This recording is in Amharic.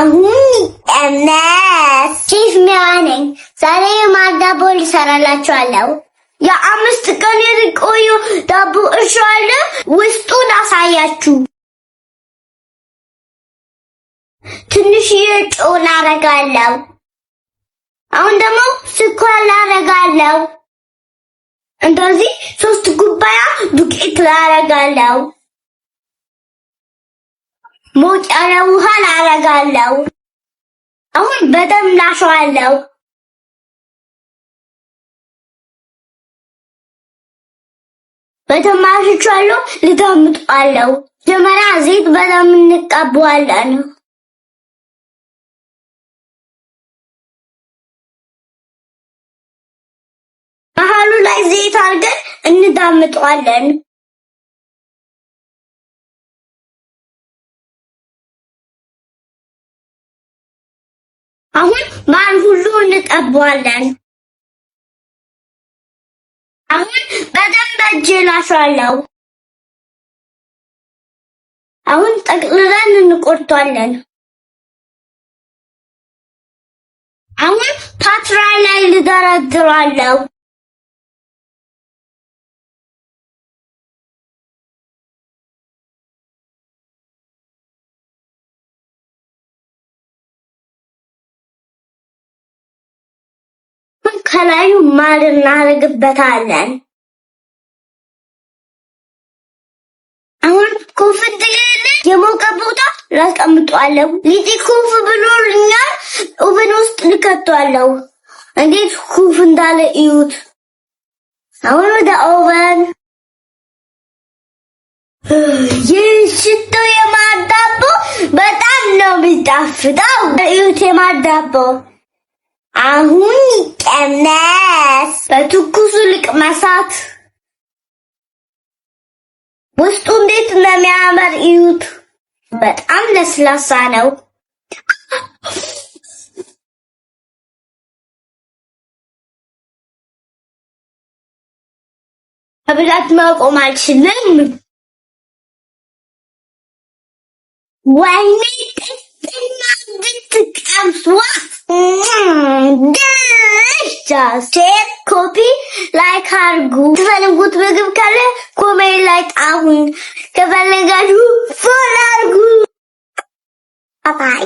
አሁን ቀነስ ቺፍ ሚያነኝ ዛሬ ማዳቦ ልሰራላችኋለሁ። የ5 ቀን የቆየ ዳቦ እርሾ አለ። ውስጡን አሳያችሁ። ትንሽዬ ጨው አደርጋለሁ። አሁን ደግሞ ስኳር አደርጋለሁ። እንደዚህ 3 ኩባያ ዱቄት አደርጋለሁ። ሞቅ ያለ ውሃ አደርጋለሁ። አሁን በደንብ ላሸዋለሁ። በደንብ አሽቻለሁ። ልዳምጠዋለሁ። መጀመሪያ ዘይት በደንብ እንቀባዋለን። መሃሉ ላይ ዘይት አድርገን እንዳምጠዋለን። አሁን ማር ሁሉ እንቀባዋለን። አሁን በደንብ እጄ ላሸዋለሁ። አሁን ጠቅልለን እንቆርጠዋለን። አሁን ፓትራ ላይ ልደረድራለሁ። ከላዩ ማር እናደርግበታለን። አሁን ኩፍ እንዲል የሞቀ ቦታ ላስቀምጠዋለሁ። ሊጢ ኩፍ ብሎልኛል። ኦቨን ውስጥ ልከተዋለሁ። እንዴት ኩፍ እንዳለ እዩት። አሁን ወደ ኦቨን። ይህ ሽቶ የማር ዳቦ በጣም ነው የሚጣፍጠው። እዩት የማር ዳቦ። አሁን ቀነስ በትኩሱ ልቅመሳት። ውስጡ እንዴት እንደሚያምር እዩት። በጣም ለስላሳ ነው። መብላት ማቆም አልችልም። ወይኔ ሼር ኮፒ ላይክ አድርጉ። ትፈልጉት ምግብ ካለ ኮሜንት ላይ ጻፉ። ከፈለጋችሁ ፎሎ አድርጉ። ባይ